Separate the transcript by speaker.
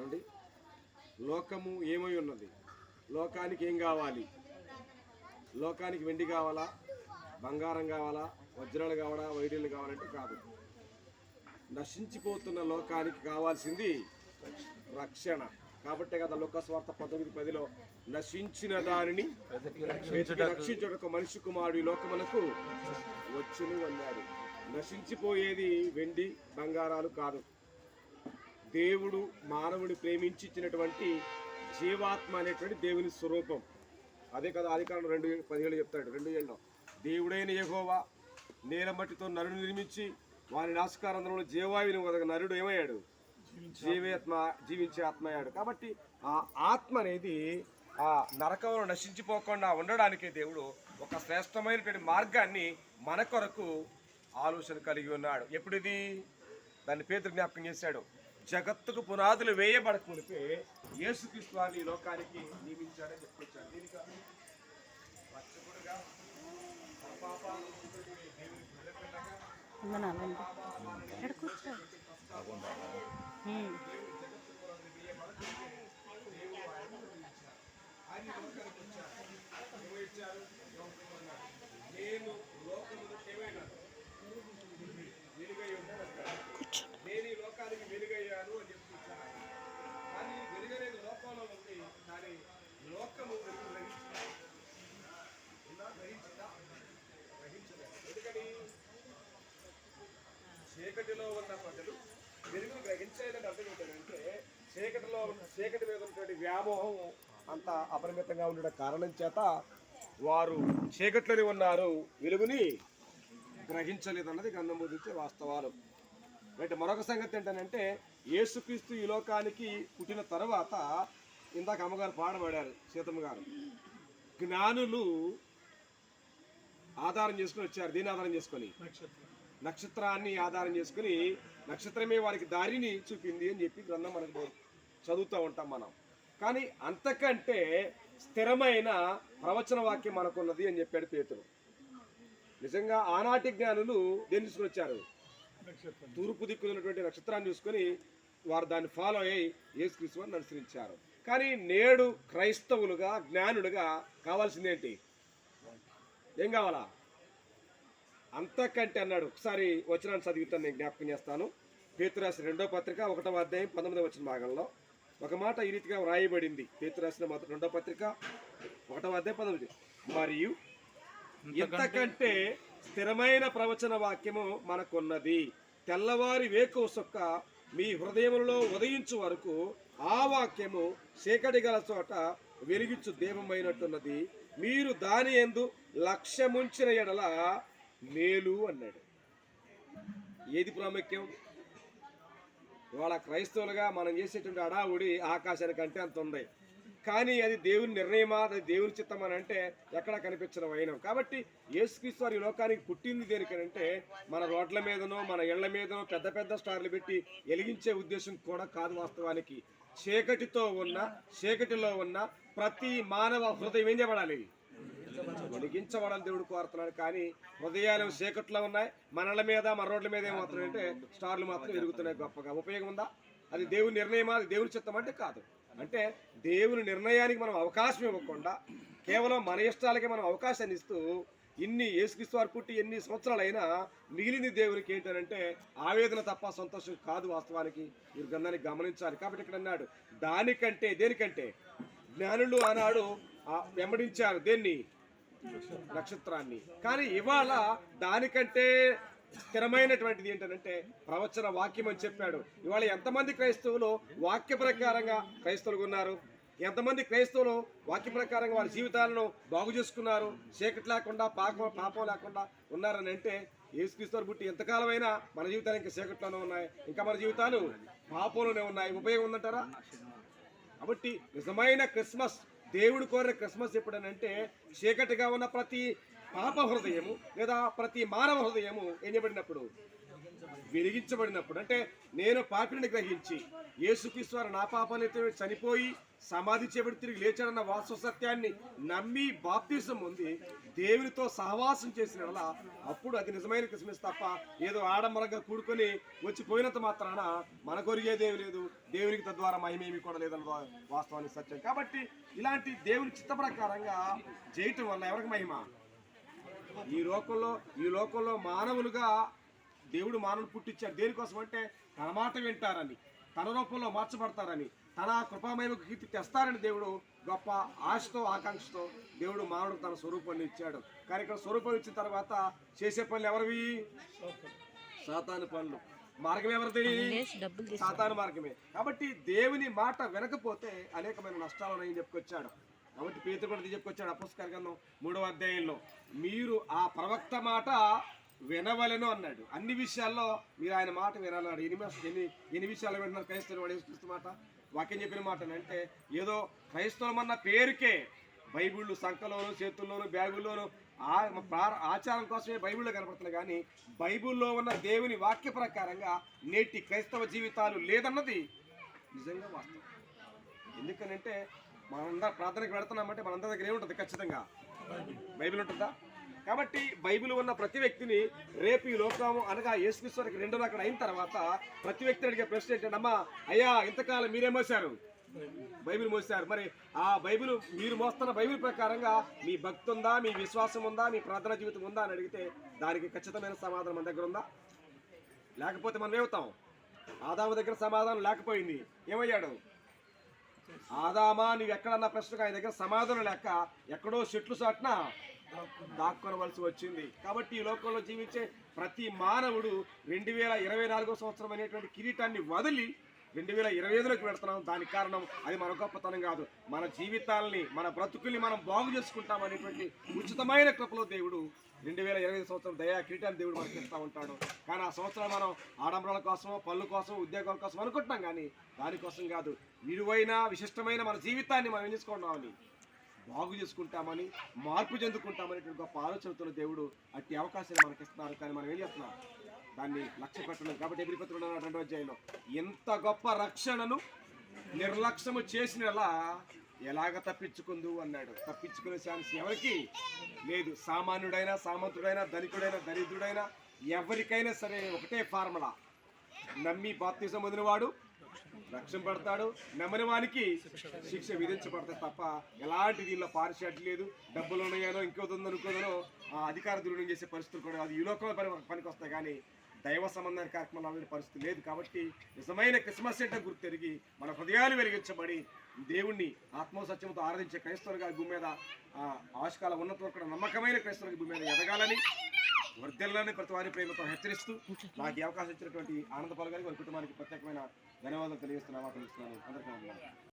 Speaker 1: ఏమండి? లోకము ఏమై ఉన్నది? లోకానికి ఏం కావాలి? లోకానికి వెండి కావాలా, బంగారం కావాలా, వజ్రాలు కావాలా, వైద్యులు కావాలంటే కాదు. నశించిపోతున్న లోకానికి కావాల్సింది రక్షణ. కాబట్టే కదా లోకస్వార్త 19:10 నశించిన దానిని రక్షించుటకు మనిషి కుమారుడు ఈ లోకమునకు వచ్చును అన్నాడు. నశించిపోయేది వెండి బంగారాలు కాదు. దేవుడు మానవుని ప్రేమించి ఇచ్చినటువంటి జీవాత్మ అనేటువంటి దేవుని స్వరూపం. అదే కదా ఆదికాండం 2:17 చెప్తాడు. 2:7 దేవుడైన యెహోవా నేల మట్టితో నరుని నిర్మించి వారి నాసికారంధ్రంలో జీవాయువుని వదగ నరుడు ఏమయ్యాడు? జీవించే ఆత్మ అయ్యాడు. కాబట్టి ఆ ఆత్మ అనేది ఆ నరకంలో నశించిపోకుండా ఉండడానికి దేవుడు ఒక శ్రేష్టమైనటువంటి మార్గాన్ని మన కొరకు ఆలోచన కలిగి ఉన్నాడు. ఎప్పుడిది? దాన్ని పేతురు జ్ఞాపకం చేశాడు. జగత్తుకు పునాదులు వేయబడకమునిపే యేసుక్రీస్తు వారిని ఈ లోకానికి నియమించాడని చెప్పుకొచ్చాడు. దీనికి రక్షకుడుగా నేను లోకములకు ఏమైనా వెలుగై ఉన్నాను. నేను ఈ లోకానికి వెలుగయ్యాను అని చెప్తున్నాను. కానీ వెలుగనేది లోకంలో ఉంది, కానీ లోకము వెలుగు గ్రహించిందా? ఎందుకని? చీకటిలో ఉన్న ప్రజలు వెలుగును గ్రహించేదని అర్థం ఏంటంటే చీకటి మీద ఉన్నటువంటి వ్యామోహం అంత అపరిమితంగా ఉండడం కారణం చేత వారు చీకట్లోనే ఉన్నారు, వెలుగుని గ్రహించలేదన్నది గ్రంథం బోధించే వాస్తవాలు. అంటే మరొక సంగతి ఏంటంటే యేసుక్రీస్తు ఈ లోకానికి పుట్టిన తర్వాత ఇందాక అమ్మగారు పాడబడారు సీతమ్మ గారు, జ్ఞానులు ఆధారం చేసుకుని వచ్చారు. దీన్ని ఆధారం చేసుకొని నక్షత్రాన్ని ఆధారం చేసుకుని నక్షత్రమే వారికి దారిని చూపింది అని చెప్పి గ్రంథం మనకు చదువుతూ ఉంటాం మనం. కానీ అంతకంటే స్థిరమైన ప్రవచన వాక్యం మనకున్నది అని చెప్పాడు పేతురు. నిజంగా ఆనాటి జ్ఞానులు దేన్ని తీసుకుని వచ్చారు? తూర్పు దిక్కున్నటువంటి నక్షత్రాన్ని చూసుకొని వారు దాన్ని ఫాలో అయ్యి యేసుక్రీస్తు వారిని అనుసరించారు. కానీ నేడు క్రైస్తవులుగా జ్ఞానులుగా కావాల్సిందేంటి? ఏం కావాలా? అంతకంటే అన్నాడు. ఒకసారి వచనాన్ని చదివితాను, నేను జ్ఞాపకం చేస్తాను. పేతురు రాసిన 2వ పత్రిక 1వ అధ్యాయం 19వ వచన భాగంలో ఒక మాట ఈ రీతిగా వ్రాయబడింది. పేతురు రాసిన 2వ పత్రిక 1వ అధ్యాయం 19. మరియు ఇంతకంటే స్థిరమైన ప్రవచన వాక్యము మనకున్నది, తెల్లవారి వేకువ సొక్క మీ హృదయములలో ఉదయించు వరకు ఆ వాక్యము చీకటి గల చోట వెలిగించు దీపమైనట్టున్నది, మీరు దాని యందు లక్ష్యముంచిన ఎడల మేలు అన్నాడు. ఏది ప్రాముఖ్యం? ఇవాళ క్రైస్తవులుగా మనం చేసేటువంటి అడావుడి ఆకాశానికంటే అంత ఉంది. కానీ అది దేవుని నిర్ణయమా, అది దేవుని చిత్తం అని అంటే ఎక్కడా కనిపించడం అయినాం. కాబట్టి యేసుక్రీస్తు వారు ఈ లోకానికి పుట్టింది దేనికనంటే మన రోడ్ల మీదనో మన ఇళ్ల మీదనో పెద్ద పెద్ద స్టార్లు పెట్టి వెలిగించే ఉద్దేశం కూడా కాదు. వాస్తవానికి చీకటిలో ఉన్న ప్రతి మానవ హృదయం ఏం చేయబడాలి? వెలిగించబడాలి దేవుడు కోరుతున్నాడు. కానీ హృదయాలు చీకట్లో ఉన్నాయి, మనల మీద మన రోడ్ల మీద ఏమవుతున్నాయంటే స్టార్లు మాత్రం వెలుగుతున్నాయి. గొప్పగా ఉపయోగం ఉందా? అది దేవుని నిర్ణయమా, అది దేవుని చిత్తం అంటే కాదు. అంటే దేవుని నిర్ణయానికి మనం అవకాశం ఇవ్వకుండా కేవలం మన ఇష్టాలకే మనం అవకాశాన్ని ఇస్తూ ఇన్ని యేసుక్రీస్తు వారు పుట్టి ఎన్ని సంవత్సరాలైనా మిగిలింది దేవునికి ఏంటంటే ఆవేదన తప్ప సంతోషం కాదు. వాస్తవానికి మీరు గ్రంథాన్ని గమనించాలి. కాబట్టి ఇక్కడ అన్నాడు దానికంటే, దేనికంటే? జ్ఞానులు ఆనాడు వెంబడించారు దేన్ని? నక్షత్రాన్ని. కానీ ఇవాళ దానికంటే స్థిరమైనటువంటిది ఏంటంటే ప్రవచన వాక్యం అని చెప్పాడు. ఇవాళ ఎంతమంది క్రైస్తవులు వాక్య ప్రకారంగా క్రైస్తవులుగా ఉన్నారు? ఎంతమంది క్రైస్తవులు వాక్య ప్రకారంగా వారి జీవితాలను బాగు చేసుకున్నారు? చీకటి లేకుండా పాపం లేకుండా ఉన్నారని అంటే యేసుక్రీస్తు వారు పుట్టి ఎంతకాలమైనా మన జీవితాలు ఇంకా చీకట్లోనే ఉన్నాయి, ఇంకా మన జీవితాలు పాపంలోనే ఉన్నాయి. ఉపయోగం ఉందంటారా? కాబట్టి నిజమైన క్రిస్మస్, దేవుడు కోరిన క్రిస్మస్ ఎప్పుడనంటే చీకటిగా ఉన్న ప్రతి పాప హృదయము లేదా ప్రతి మానవ హృదయము ఏం చేయబడినప్పుడు, వెలిగించబడినప్పుడు, అంటే నేను పాపిని గ్రహించి యేసుక్రీస్తు వారు నా పాపాలైతే చనిపోయి సమాధి చేయబడి తిరిగి లేచాడన్న వాస్తవ సత్యాన్ని నమ్మి బాప్తిసం పొంది దేవునితో సహవాసం చేసిన వల్ల అప్పుడు అది నిజమైన క్రిస్మస్ తప్ప ఏదో ఆడంబరంగా కూడుకొని వచ్చి పోయినంత మాత్రాన మన కొరిగేదేమి లేదు, దేవునికి తద్వారా మహిమేమి కూడా లేదన్న వాస్తవానికి సత్యం. కాబట్టి ఇలాంటి దేవుని చిత్త ప్రకారంగా చేయటం వల్ల ఎవరికి మహిమ? ఈ లోకంలో మానవులుగా దేవుడు మానవులు పుట్టించాడు. దేనికోసం అంటే తన మాట వింటారని, తన రూపంలో మార్చబడతారని, తన కృపామయకు కీర్తి తెస్తారని దేవుడు గొప్ప ఆశతో ఆకాంక్షతో దేవుడు మానవుడు తన స్వరూపాన్ని ఇచ్చాడు. కానీ ఇక్కడ స్వరూపం ఇచ్చిన తర్వాత చేసే పనులు ఎవరివి? సాతాను పనులు. మార్గం ఎవరిది? సాతాను మార్గమే. కాబట్టి దేవుని మాట వినకపోతే అనేకమైన నష్టాలు ఉన్నాయని చెప్పుకొచ్చాడు. కాబట్టి పేతురు కూడా చెప్పుకొచ్చాడు అపోస్తల గ్రంథం 3వ అధ్యాయంలో, మీరు ఆ ప్రవక్త మాట వినవలెను అన్నాడు. అన్ని విషయాల్లో మీరు ఆయన మాట వినాలన్నాడు. ఎన్ని విషయాలు వింటున్నారు క్రైస్తవులు? వాడు యేసుక్రీస్తు మాట, వాక్యం చెప్పిన మాట అంటే ఏదో క్రైస్తవం అన్న పేరుకే బైబిళ్ళు సంఖలోను, చేతుల్లోను, బ్యాగుల్లోను ఆచారం కోసమే బైబిల్లో కనపడుతున్నాయి. కానీ బైబిల్లో ఉన్న దేవుని వాక్య ప్రకారంగా నేటి క్రైస్తవ జీవితాలు లేదన్నది నిజంగా వాస్తవం. ఎందుకనంటే మనందరం ప్రార్థనకు పెడుతున్నామంటే మనందరి దగ్గర ఏముంటుంది? ఖచ్చితంగా బైబిల్ ఉంటుందా? కాబట్టి బైబిల్ ఉన్న ప్రతి వ్యక్తిని రేపు ఈ లోకము అనగా యేసుక్రీస్తుకి రెండో అక్కడ అయిన తర్వాత ప్రతి వ్యక్తి అడిగే ప్రశ్న ఏంటంటే, అమ్మా అయ్యా ఇంతకాలం మీరేం మోసారు? బైబిల్ మోసారు. మరి ఆ బైబిల్ మీరు మోస్తున్న బైబిల్ ప్రకారంగా మీ భక్తి ఉందా, మీ విశ్వాసం ఉందా, మీ ప్రార్థనా జీవితం ఉందా అని అడిగితే దానికి ఖచ్చితమైన సమాధానం మన దగ్గర ఉందా? లేకపోతే మనం ఏమవుతాం? ఆదాము దగ్గర సమాధానం లేకపోయింది, ఏమయ్యాడు? ఆదామా నువ్వు ఎక్కడన్న ప్రశ్నకు ఆయన దగ్గర సమాధానం లేక ఎక్కడో చెట్లు చాటున దాక్కొనవలసి వచ్చింది. కాబట్టి ఈ లోకంలో జీవించే ప్రతి మానవుడు 2024వ సంవత్సరం అనేటువంటి కిరీటాన్ని వదిలి 2025లోకి పెడుతున్నాం. దానికి కారణం అది మన గొప్పతనం కాదు, మన జీవితాలని, మన బ్రతుకుల్ని మనం బాగు చేసుకుంటాం అనేటువంటి ఉచితమైన కృపలో దేవుడు 2025 సంవత్సరం దయా కిరీటాన్ని దేవుడు మనకి ఇస్తూ ఉంటాడు. కానీ ఆ సంవత్సరం మనం ఆడంబరాల కోసమో, పనుల కోసం, ఉద్యోగాల కోసం అనుకుంటున్నాం. కానీ దానికోసం కాదు, విలువైన విశిష్టమైన మన జీవితాన్ని మనం ఏం చేసుకోవడామని, బాగు చేసుకుంటామని, మార్పు చెందుకుంటామనేటువంటి గొప్ప ఆలోచనతో దేవుడు అట్టి అవకాశాన్ని మనకి ఇస్తున్నారు. కానీ మనం ఏం చేస్తున్నాం? దాన్ని లక్ష్య పెట్టడం. కాబట్టి ఎబ్రీ పత్రిక 2వ అధ్యాయంలో ఎంత గొప్ప రక్షణను నిర్లక్ష్యము చేసినలా ఎలాగ తప్పించుకుందు అన్నాడు. తప్పించుకునే ఛాన్స్ ఎవరికి లేదు. సామాన్యుడైనా, సామంతుడైనా, ధనికుడైనా, దరిద్రుడైనా ఎవరికైనా సరే ఒకటే ఫార్ములా, నమ్మి బాప్తిసం పొందినవాడు రక్షింపడతాడు, నమ్మని వానికి శిక్ష విధించబడతాయి తప్ప ఎలాంటి దీనిలో పారిషాటి లేదు. డబ్బులు ఉన్నాయనో ఇంకోదనుకోదనో అధికార దుర్వినియోగం చేసే పరిస్థితులు కూడా అది ఈ లోకంలో పనికి వస్తాయి. కానీ దైవ సంబంధాన్ని కార్యక్రమాలు అనే పరిస్థితి లేదు. కాబట్టి నిజమైన క్రిస్మస్ అంటే గుర్తెరిగి మన హృదయాలు వెలిగించబడి దేవుణ్ణి ఆత్మసత్యంతో ఆరాధించే క్రైస్తవులుగా భూమి మీద ఆశకాల ఉన్నత వరకు నమ్మకమైన క్రైస్తవులుగా భూమి మీద ఎదగాలని, వర్ధిల్లాలని ప్రతి వారి ప్రేమతో హెచ్చరిస్తూ నాకు ఈ అవకాశం ఇచ్చినటువంటి ఆనందపాలు గారికి వారి కుటుంబానికి ప్రత్యేకమైన ధన్యవాదాలు తెలియజేస్తున్నాను. అందరికీ